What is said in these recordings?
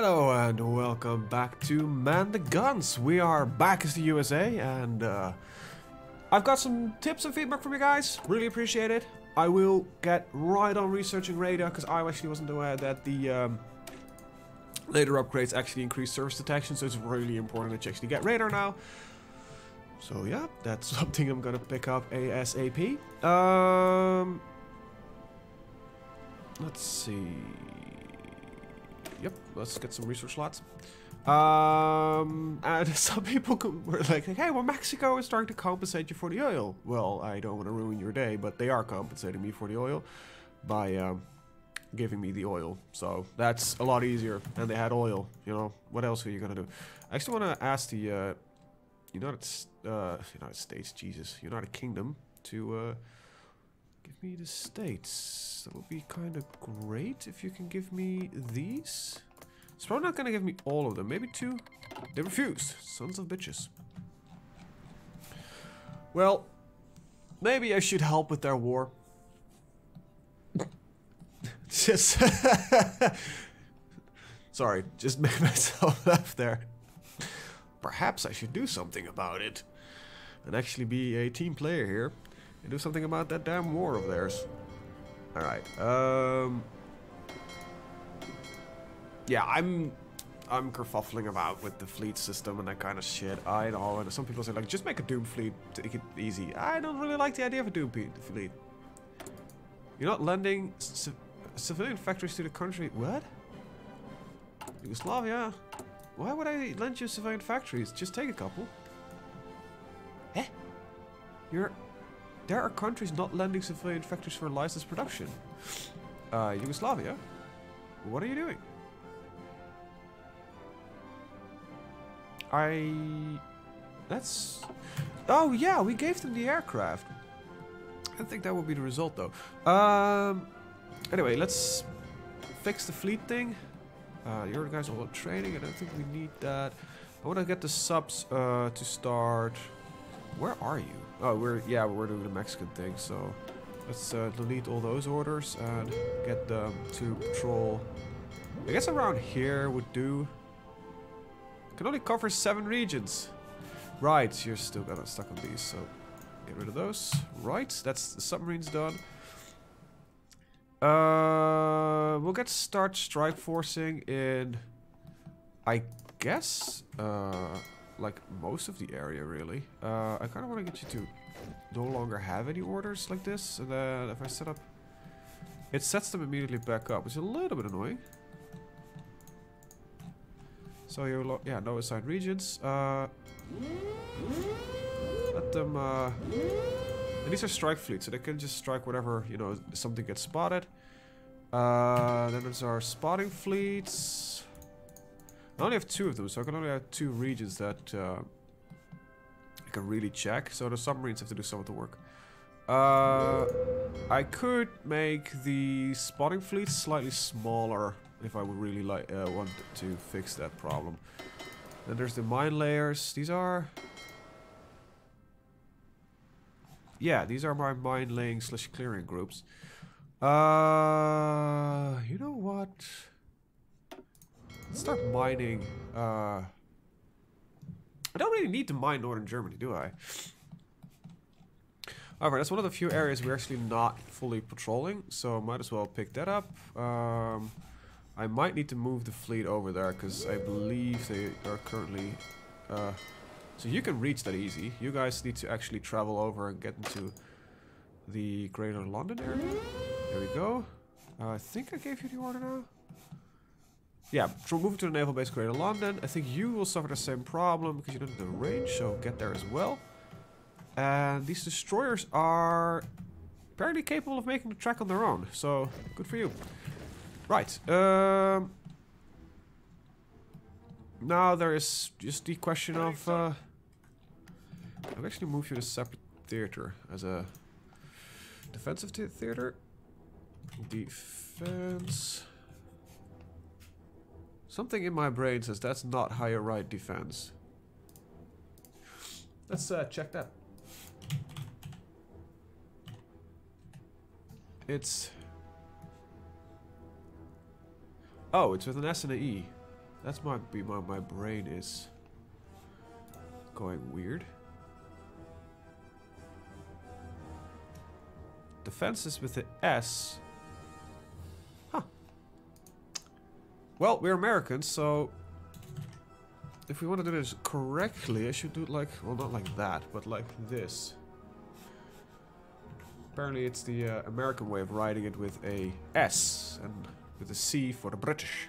Hello and welcome back to Man the Guns. We are back as the USA and I've got some tips and feedback from you guys. Really appreciate it. I will get right on researching radar because I actually wasn't aware that the later upgrades actually increase surface detection, so it's really important that you actually get radar now. So yeah, that's something I'm gonna pick up ASAP. Let's see. Yep, let's get some research slots. And some people were like, hey, well, Mexico is starting to compensate you for the oil. Well, I don't want to ruin your day, but they are compensating me for the oil by giving me the oil. So that's a lot easier. And they had oil, you know. What else are you going to do? I actually want to ask the United States, Jesus, United Kingdom to give me the states. That would be kind of great if you can give me these. It's probably not going to give me all of them. Maybe two. They refused. Sons of bitches. Well, maybe I should help with their war. Just... Sorry, just made myself laugh there. Perhaps I should do something about it. And actually be a team player here. And do something about that damn war of theirs. Alright, yeah, I'm kerfuffling about with the fleet system and that kind of shit. I know, and some people say like, just make a Doom fleet, take it easy. I don't really like the idea of a Doom fleet. You're not lending civilian factories to the country. What? Yugoslavia? Why would I lend you civilian factories? Just take a couple. Eh? There are countries not lending civilian factories for licensed production. Yugoslavia? What are you doing? That's... Oh yeah, we gave them the aircraft. I think that would be the result though. Anyway, let's fix the fleet thing. Your guys are all training. I don't think we need that. I want to get the subs to start. Where are you? Oh, we're doing the Mexican thing, so let's delete all those orders and get them to patrol. I guess around here would do. Can only cover 7 regions. Right, you're still stuck on these, so get rid of those. Right, that's the submarines done. We'll start strike forcing in, I guess, like most of the area, really. I kind of want to get you to no longer have any orders like this, and then if I set up, it sets them immediately back up, which is a little bit annoying. So you, yeah, no assigned regions. Let them. And these are strike fleets, so they can just strike whatever, you know, something gets spotted. Then there's our spotting fleets. I only have 2 of them, so I can only have 2 regions that I can really check. So the submarines have to do some of the work. I could make the spotting fleets slightly smaller if I would really like want to fix that problem. Then there's the mine layers. These are... Yeah, these are my mine laying / clearing groups. You know what? Let's start mining. I don't really need to mine northern Germany, do I? However, that's one of the few areas we're actually not fully patrolling, so might as well pick that up. I might need to move the fleet over there, because I believe they are currently... so you can reach that easy. You guys need to actually travel over and get into the Greater London area. There we go. I think I gave you the order now. Yeah, move to the naval base Greater London. I think you will suffer the same problem because you don't have the range, so get there as well. And these destroyers are apparently capable of making the track on their own, so good for you. Right. Now there is just the question of... I've actually moved you to a separate theater as a defensive theater. Defense... Something in my brain says that's not higher right defense. Let's check that. It's... Oh, it's with an S and an E. That's might be my brain is going weird. Defenses with the S. Huh. Well, we're Americans, so if we want to do this correctly, I should do it like, well, not like that, but like this. Apparently it's the American way of writing it with a S and with a C for the British.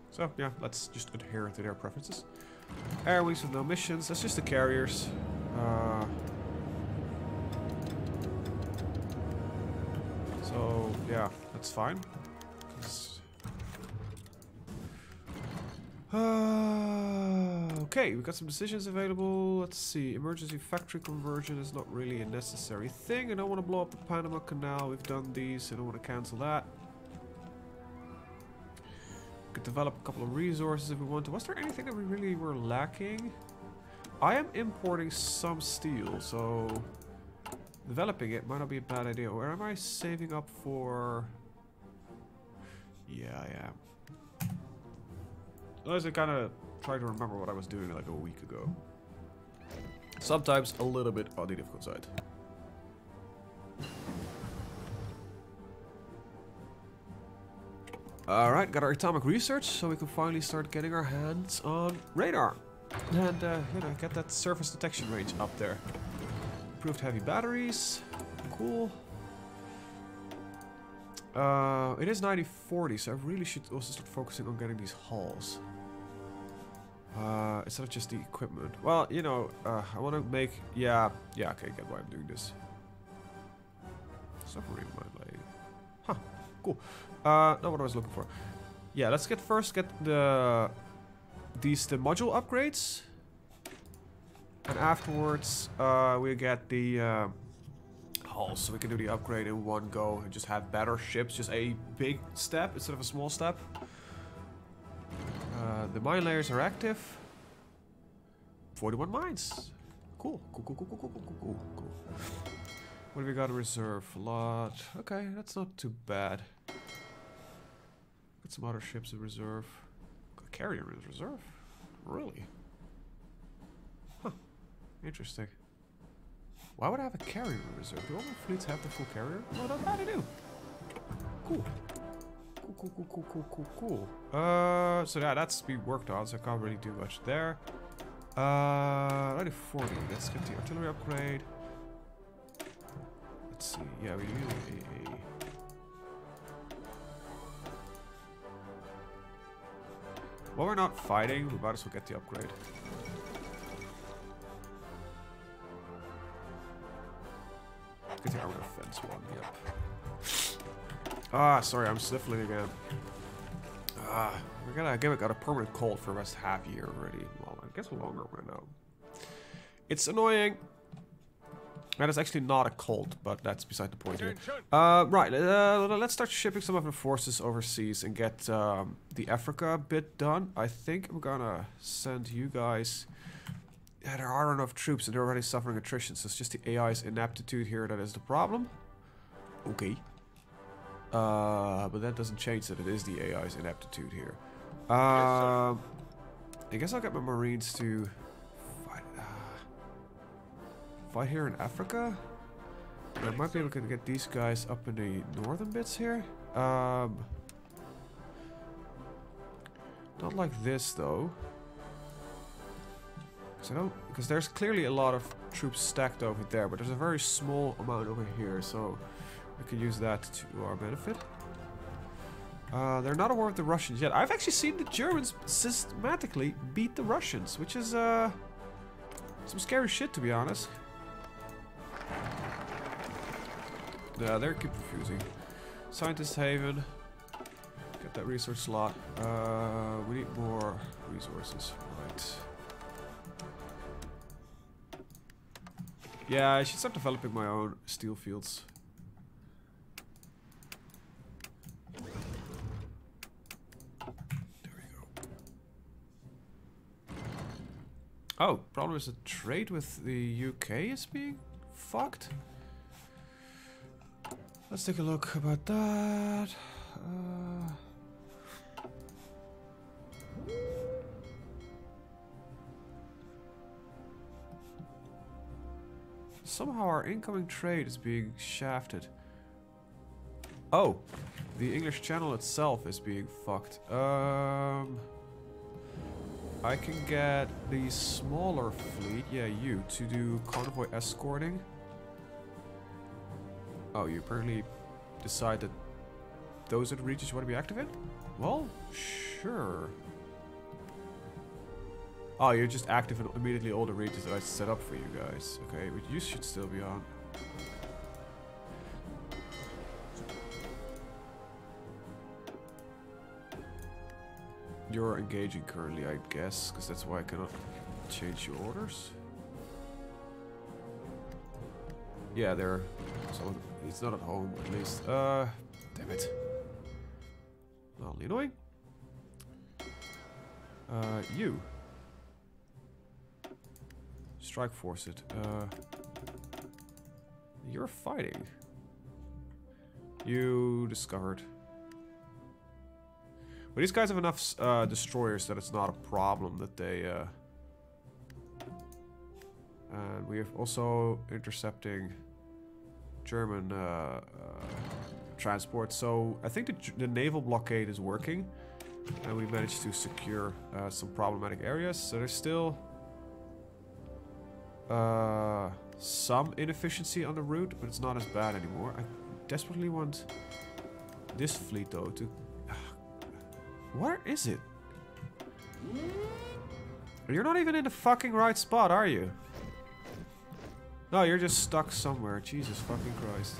So, yeah, let's just adhere to their preferences. Air wings with no missions, that's just the carriers. So, yeah, that's fine. Okay, we got some decisions available. Let's see. Emergency factory conversion is not really a necessary thing. I don't want to blow up the Panama Canal. We've done these. I don't want to cancel that. We could develop a couple of resources if we want to. Was there anything that we really were lacking? I am importing some steel, so developing it might not be a bad idea. Where am I saving up for? Yeah, I am. I kind of try to remember what I was doing like a week ago. Sometimes a little bit on the difficult side. Alright, got our atomic research, so we can finally start getting our hands on radar. And, you know, get that surface detection range up there. Improved heavy batteries. Cool. It is 90/40, so I really should also start focusing on getting these hulls. Instead of just the equipment. Well, you know, I want to make... Yeah, okay, get why I'm doing this. Submarine mine lane. Huh, cool. Not what I was looking for. Yeah, let's get the module upgrades. And afterwards, we get the hulls, so we can do the upgrade in one go and just have better ships. Just a big step instead of a small step. The mine layers are active. 41 mines. Cool. What have we got in reserve? A lot. Okay, that's not too bad. Got some other ships in reserve. Got a carrier in reserve? Really? Huh. Interesting. Why would I have a carrier in reserve? Do all my fleets have the full carrier? No, not bad, I do. Cool. Cool. So yeah, that's being worked on, so I can't really do much there. 90/40. Let's get the artillery upgrade. Let's see. Yeah, we need a... While we're not fighting, we might as well get the upgrade. Get the armor defense one, yep. Ah, sorry, I'm sniffling again. We got a permanent cold for the rest half year already. Well, I guess longer right now. It's annoying. And it's actually not a cold, but that's beside the point here. Right, let's start shipping some of the forces overseas and get the Africa bit done. I think I'm gonna send you guys... Yeah, there are enough troops and they're already suffering attrition, so it's just the AI's ineptitude here that is the problem. Okay. But that doesn't change that it is the AI's ineptitude here. I guess I'll get my Marines to fight here in Africa. I might be able to get these guys up in the northern bits here. Not like this though. Because there's clearly a lot of troops stacked over there, but there's a very small amount over here, so we can use that to our benefit. They're not at war with the Russians yet. I've actually seen the Germans systematically beat the Russians, which is some scary shit, to be honest. Yeah, they keep refusing. Scientist Haven. Get that research slot. We need more resources. Right. Yeah, I should start developing my own steel fields. There we go. Oh, problem is the trade with the UK is being fucked. Let's take a look about that. Somehow our incoming trade is being shafted. Oh, the English Channel itself is being fucked. I can get the smaller fleet, yeah, you, to do convoy escorting. Oh, you apparently decide that those are the regions you want to be active in? Well, sure. Oh, you're just active in immediately all the regions that I set up for you guys. Okay, but you should still be on. You're engaging currently, I guess, because that's why I cannot change your orders. Yeah, they're... So it's not at home, at least. Damn it. Mildly annoying. You. Strike force it. You're fighting. You discovered. But these guys have enough destroyers that it's not a problem that they... and we have also intercepting German transport. So I think the naval blockade is working. And we managed to secure some problematic areas. So there's still some inefficiency on the route, but it's not as bad anymore. I desperately want this fleet though to... Where is it? You're not even in the fucking right spot, are you? No, you're just stuck somewhere. Jesus fucking Christ.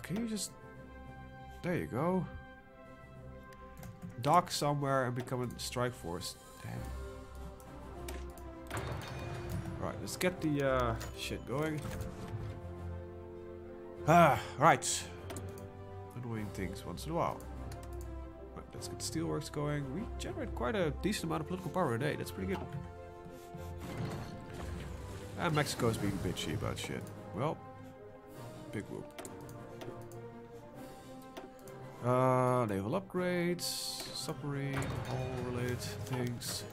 Can you just... There you go. Dock somewhere and become a strike force. Damn. Right, let's get the shit going. Right. Annoying things once in a while. Right, let's get steelworks going. We generate quite a decent amount of political power a day. That's pretty good. And Mexico's being bitchy about shit. Well, big whoop. Naval upgrades, submarine, all related things.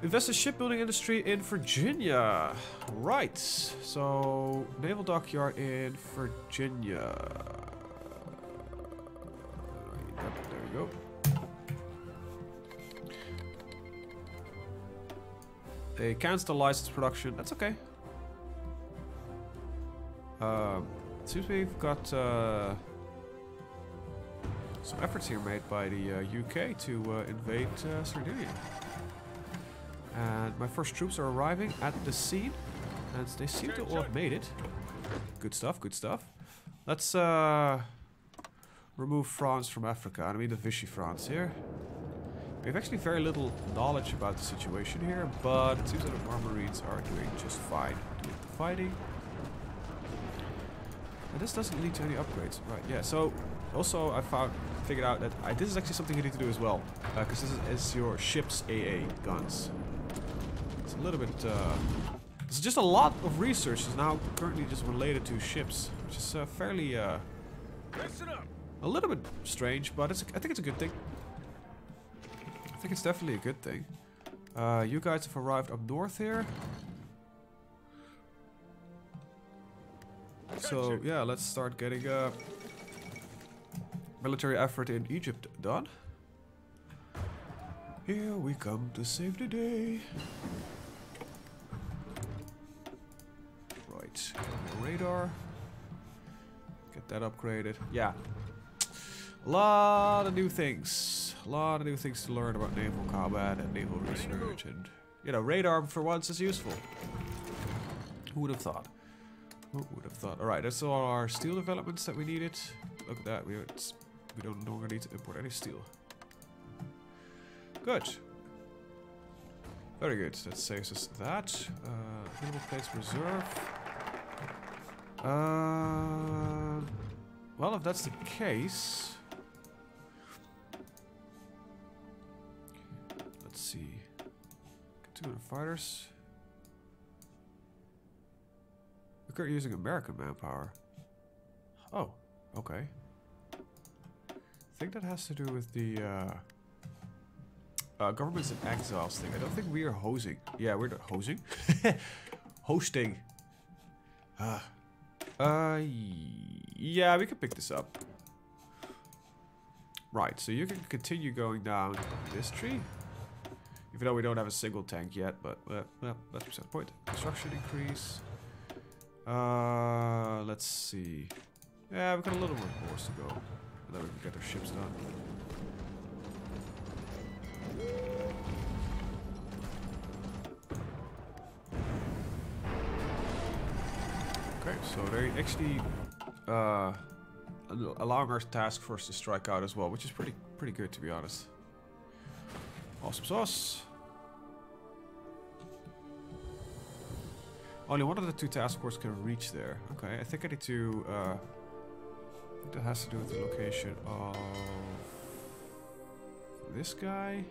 Invest in shipbuilding industry in Virginia. Right. So, naval dockyard in Virginia. Yep, there we go. They cancelled the license production. That's okay. Seems we've got some efforts here made by the UK to invade Sardinia. And my first troops are arriving at the scene, and they seem to all have made it. Good stuff, good stuff. Let's remove France from Africa. I mean the Vichy France here. We have actually very little knowledge about the situation here, but it seems that our Marines are doing just fine doing the fighting. And this doesn't lead to any upgrades. Right, yeah, so also I figured out that this is actually something you need to do as well. Because this is your ship's AA guns. It's a little bit... there's just a lot of research is now currently just related to ships. Which is fairly... a little bit strange, but I think it's a good thing. I think it's definitely a good thing. You guys have arrived up north here. So, yeah, let's start getting a military effort in Egypt done. Here we come to save the day. Right, radar. Get that upgraded. Yeah. A lot of new things. A lot of new things to learn about naval combat and naval research. And, you know, radar for once is useful. Who would have thought? Who would have thought? Alright, that's all our steel developments that we needed. Look at that, we don't no longer need to import any steel. Good. Very good, that saves us that. Available plates reserve. Well, if that's the case... Let's see. Continue fighters. We're currently using American manpower. Oh, okay. I think that has to do with the Governments in exile thing. I don't think we are hosing. Yeah, we're not hosing. Hosting. Yeah, we can pick this up. Right, so you can continue going down this tree. Even though we don't have a single tank yet, but well, that's beside the point. Construction increase. Let's see. Yeah, we've got a little more course to go. And then we can get our ships done. Okay, so they actually allowing our task force to strike out as well, which is pretty good, to be honest. Awesome sauce. Only one of the two task force can reach there. Okay, I think I need to. I think that has to do with the location of this guy.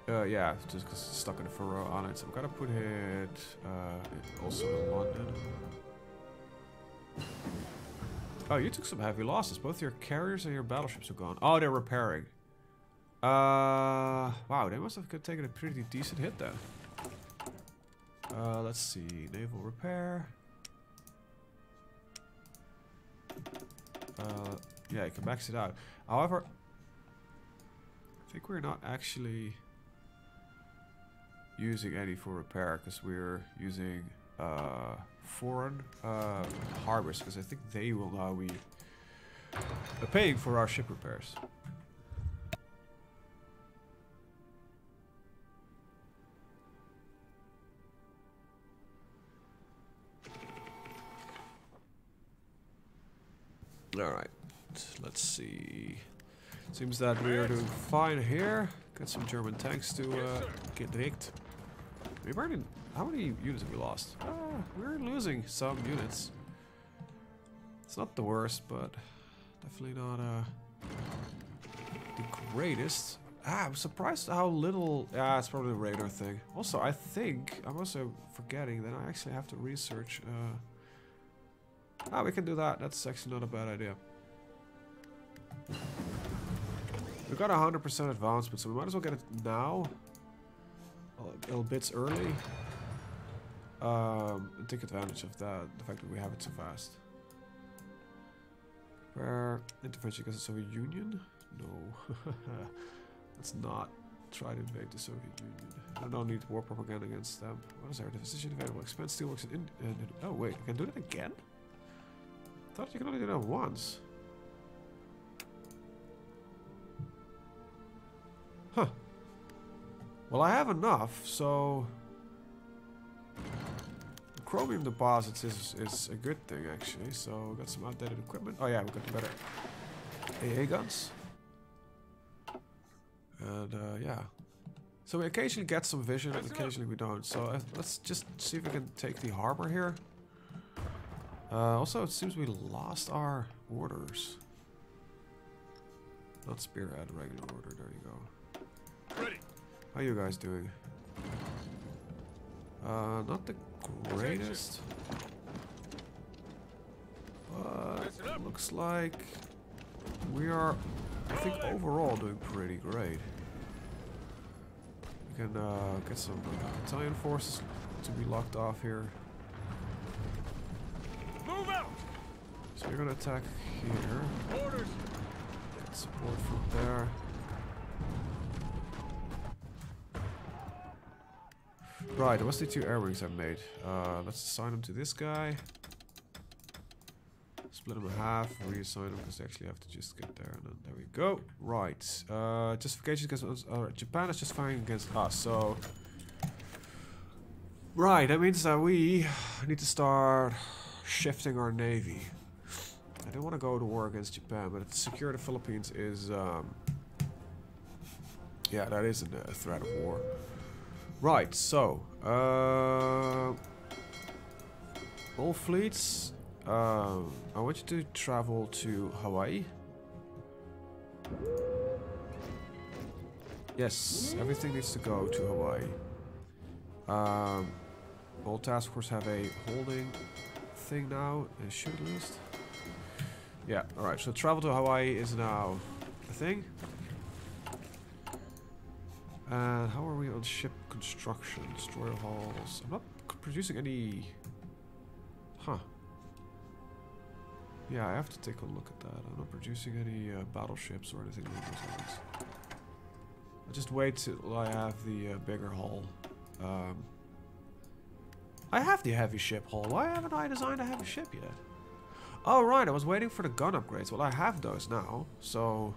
Yeah, just because it's stuck in the Faroe Islands. I'm gonna put it also in London. Oh, you took some heavy losses. Both your carriers and your battleships are gone. Oh, they're repairing. Wow, they must have taken a pretty decent hit then. Let's see. Naval repair. Yeah, you can max it out. However, I think we're not actually using any for repair because we're using foreign harbors because I think they will now be paying for our ship repairs. Alright, let's see. Seems that we are doing fine here. Got some German tanks to get rigged. How many units have we lost? We're losing some units. It's not the worst, but definitely not the greatest. I'm surprised how little. Yeah, it's probably a radar thing. Also, I think I'm also forgetting that I actually have to research. We can do that. That's actually not a bad idea. We've got 100% advancement, so we might as well get it now. A little bits early. And take advantage of that, the fact that we have it so fast. Where intervention against the Soviet Union? No. Let's not try to invade the Soviet Union. I don't need war propaganda against them. What is our decision available? Expand steelworks and oh wait, I can do that again? I thought you can only do that once. Huh. Well, I have enough, so chromium deposits is a good thing actually. So we got some outdated equipment. Oh yeah, we got the better AA guns. And yeah. So we occasionally get some vision, and occasionally we don't. So let's just see if we can take the harbor here. Also, it seems we lost our orders. Not spearhead, regular order. There you go. Ready. How you guys doing? Not the greatest, but looks like we are, I think, overall doing pretty great. We can get some Italian forces to be locked off here. Move out. So we're gonna attack here. Orders. Get support from there. Right, what's the two air wings I've made? Let's assign them to this guy. Split them in half, reassign them because they actually have to just get there, and then there we go. Right, justification because Japan is just fighting against us, so... Right, that means that we need to start shifting our navy. I don't want to go to war against Japan, but to secure the Philippines is... yeah, that is a threat of war. Right, so all fleets, I want you to travel to Hawaii. Yes, everything needs to go to Hawaii. All task force have a holding thing now. It should at least. Yeah, alright, so travel to Hawaii is now a thing. And how are we on ship construction? Destroyer hulls. I'm not producing any... Huh. Yeah, I have to take a look at that. I'm not producing any battleships or anything along those lines. I'll just wait till I have the bigger hull. I have the heavy ship hull. Why haven't I designed a heavy ship yet? Oh, right. I was waiting for the gun upgrades. Well, I have those now. So...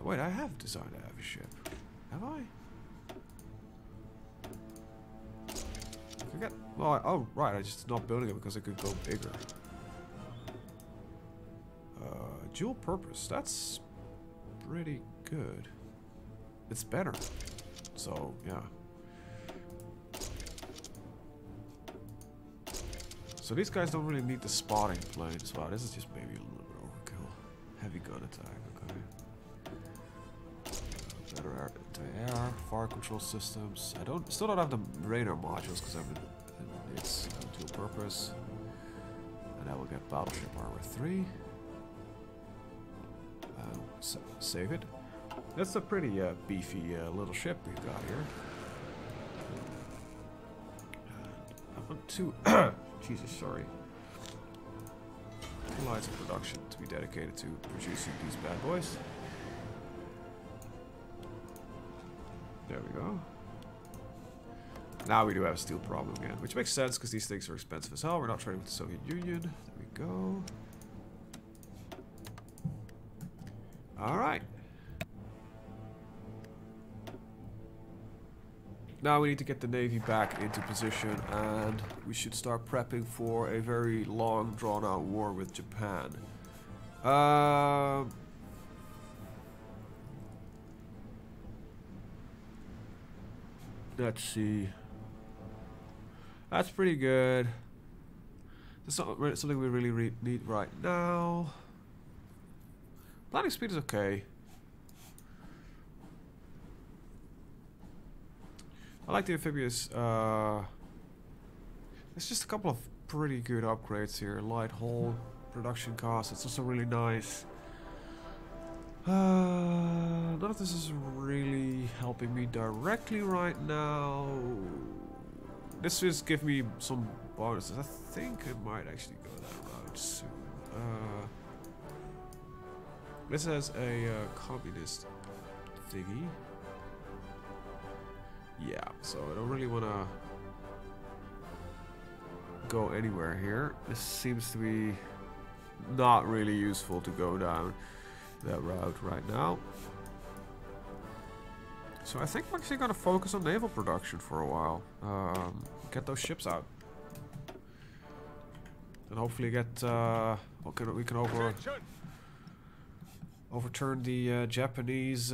wait, I have designed a heavy ship. Have I? I forget. Well, oh, right. I just not building it because it could go bigger. Dual purpose. That's pretty good. It's better. So, yeah. So these guys don't really need the spotting planes. Wow, this is just maybe a little bit overkill. Heavy gun attack, okay. Better air, fire control systems. I still don't have the radar modules because it's dual purpose. And I will get battleship armor 3. Save it. That's a pretty beefy little ship we've got here. And I want to... Jesus, sorry. 2 lines of production to be dedicated to producing these bad boys. There we go. Now we do have a steel problem again, which makes sense because these things are expensive as hell. We're not trading with the Soviet Union. There we go. Alright. Now we need to get the Navy back into position and we should start prepping for a very long drawn out war with Japan. Let's see. That's pretty good. That's not something we really need right now. Planning speed is okay. I like the amphibious. There's just a couple of pretty good upgrades here. Light hull, production cost. It's also really nice. None of this is really helping me directly right now. This is give me some bonuses. I think I might actually go that route soon. This has a communist thingy. Yeah, so I don't really want to go anywhere here. This seems to be not really useful to go down that route right now. So I think we're actually going to focus on naval production for a while. Get those ships out. And hopefully get... we can overturn the Japanese...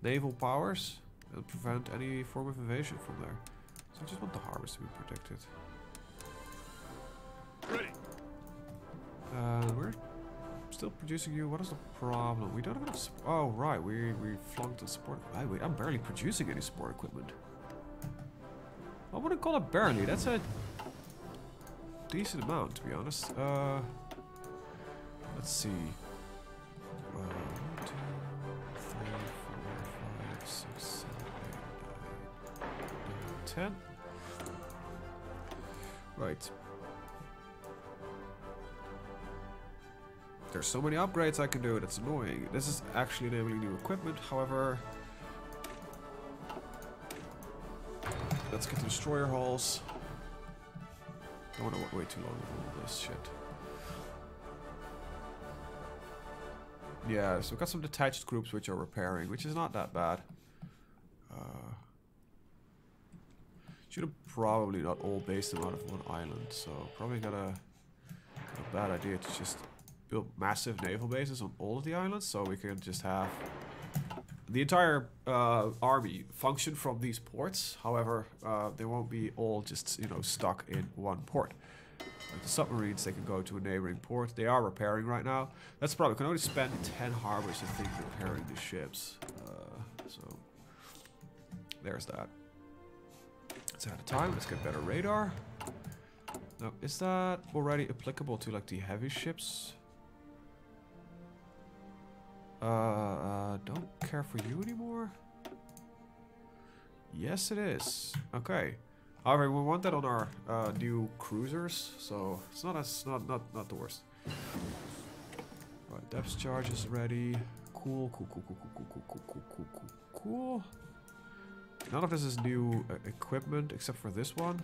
naval powers and prevent any form of invasion from there. So I just want the harbors to be protected. Ready. We're still producing you. What is the problem? We don't have enough. Oh right, we flunked the support. Wait, I'm barely producing any support equipment. I wouldn't call it barely. That's a decent amount, to be honest. Let's see. 1, 2, 3, 4, 5, 6, 7, 8, 9, 10. Right. There's so many upgrades I can do, it's annoying. This is actually enabling new equipment, however... Let's get the destroyer hulls. I don't want to wait too long with all this shit. Yeah, so we've got some detached groups which are repairing, which is not that bad. Should have probably not all based them out of one island, so probably got a bad idea to just build massive naval bases on all of the islands, so we can just have the entire army function from these ports. However, they won't be all just, you know, stuck in one port. Like the submarines, they can go to a neighboring port. They are repairing right now. That's the problem. We can only spend 10 harbors, I think, repairing the ships. So there's that. It's out of time. Let's get better radar. Now, is that already applicable to like the heavy ships? Don't care for you anymore. Yes, it is. Okay. However, we want that on our new cruisers, so it's not not the worst. Right, depth charge is ready. Cool. None of this is new equipment except for this one.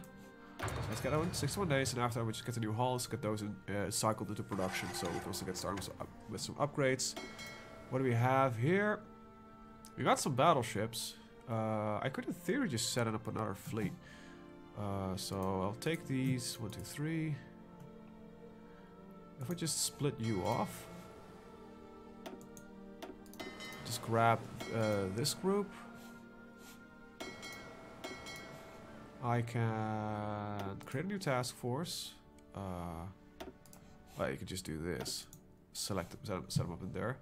So let's get that one. 61 days, and after that we just get the new hulls, get those cycled into production, so we can also get started with some upgrades. What do we have here? We got some battleships. I could in theory just set up another fleet. So I'll take these 1, 2, 3. If I just split you off, just grab this group. I can create a new task force. Well, you can just do this. Select them, set them up in there.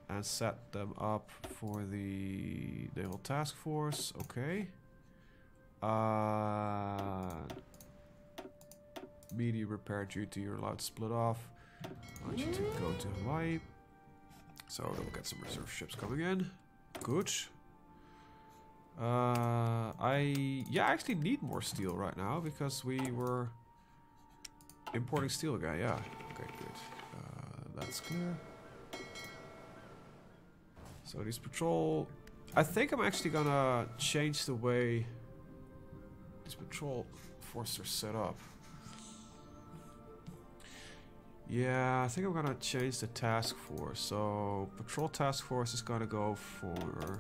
And set them up for the naval task force. Okay. Medium repair duty, you're allowed to split off. I want you to go to Hawaii. So we'll get some reserve ships coming in. Good. I actually need more steel right now because we were importing steel again. Yeah. Okay, good. That's clear. So these patrol... I think I'm actually gonna change the way these patrol forces are set up. Yeah, I think I'm gonna change the task force. So patrol task force is gonna go for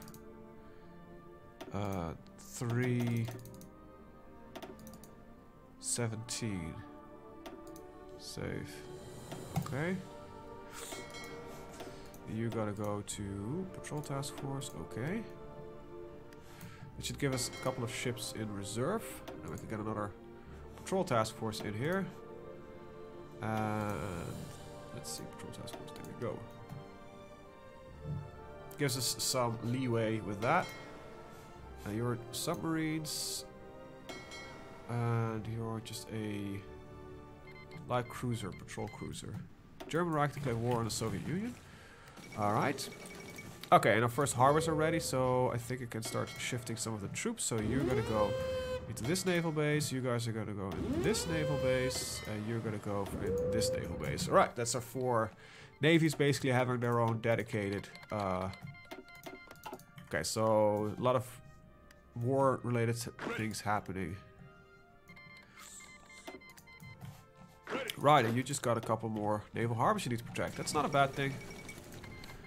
317. Save. Okay. You gotta go to patrol task force. Okay. It should give us a couple of ships in reserve. And we can get another patrol task force in here. And let's see, patrol task force. There we go. Gives us some leeway with that. Your submarines. And you're just a light cruiser, patrol cruiser. German Reich declared war on the Soviet Union. Alright. Okay, and our first harbors are ready, so I think I can start shifting some of the troops. So you're gonna go into this naval base, you guys are gonna go in this naval base, and you're gonna go in this naval base. Alright, that's our 4 navies basically having their own dedicated... Okay, so a lot of war-related things happening. Right, and you just got a couple more naval harbors you need to protect. That's not a bad thing.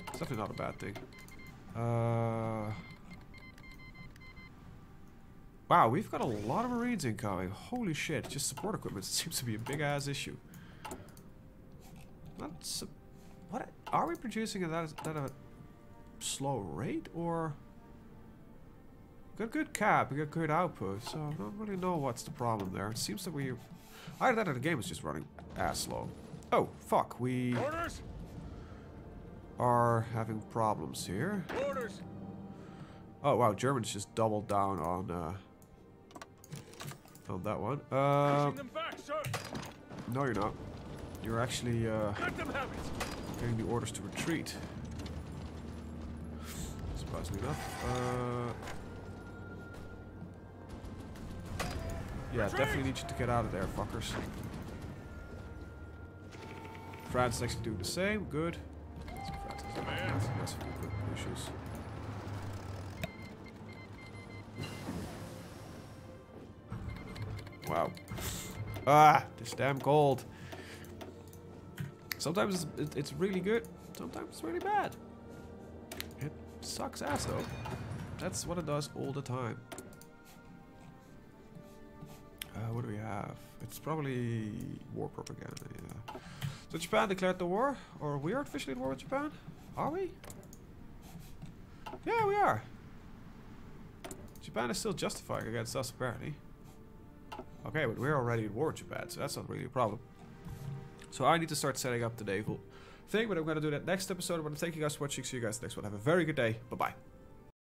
It's definitely not a bad thing. Wow, we've got a lot of Marines incoming. Holy shit, just support equipment seems to be a big ass issue. What are we producing at that a slow rate, or got good cap, we got good output, so I don't really know what's the problem there. It seems that we either that or the game is just running ass slow. Oh fuck, we are having problems here. Orders. Oh wow, Germans just doubled down on that one. Them back, sir. No, you're not. You're actually getting the orders to retreat. Surprisingly enough. Yeah, definitely need you to get out of there, fuckers. France is actually doing the same. Good. Issues. Wow. Ah, this damn gold. Sometimes it's really good. Sometimes it's really bad. It sucks ass though. That's what it does all the time. What do we have? It's probably war propaganda, yeah. So Japan declared the war? Or we are officially at war with Japan? Are we? Yeah, we are. Japan is still justifying against us, apparently. Okay, but we're already at war with Japan, so that's not really a problem. So I need to start setting up the naval thing, but I'm going to do that next episode. I want to thank you guys for watching. See you guys next one. Have a very good day. Bye-bye.